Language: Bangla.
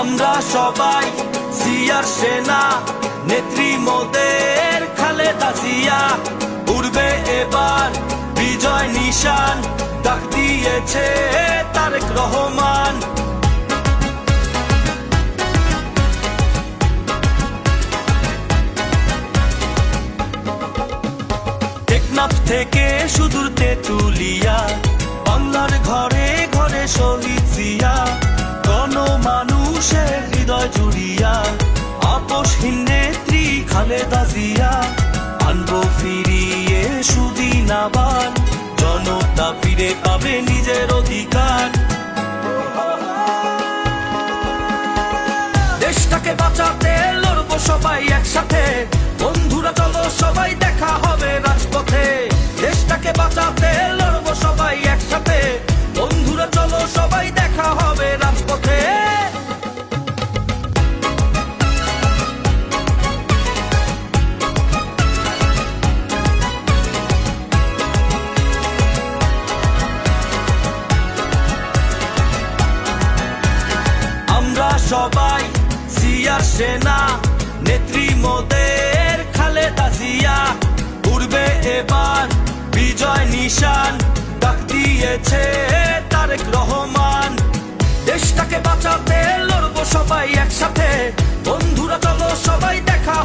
আমরা সবাই জিয়ার সেনা, নেত্রী মোদের খালেদা জিয়া। উড়বে এবার বিজয় নিশান, ডাক দিয়েছে তারেক রহমান। টেকনাফ থেকে সুদূর তেঁতুলিয়া, বাংলার ঘরে ঘরে শহীদ জিয়া। গণমানুষের হৃদয় জুড়িয়া, আপোষহীন নেত্রী খালেদা জিয়া। আনবো ফিরিয়ে সুদিন আবার, জনতা ফিরে পাবে নিজের অধিকার। দেশটাকে বাঁচাতে লড়বো সবাই একসাথে, বন্ধুরা চলো সবাই দেখা হবে রাজপথে। দেশটাকে বাঁচাতে লড়বো সবাই একসাথে, বন্ধুরা চলো সবাই দেখা হবে রাজপথে। আমরা সবাই জিয়ার সেনা, নেত্রী মোদের খালেদা জিয়া। উড়বে এবার বিজয় নিশান, ডাক দিয়েছে তারেক রহমান। দেশটাকে বাঁচাতে লড়বো সবাই একসাথে, বন্ধুরা চলো সবাই দেখা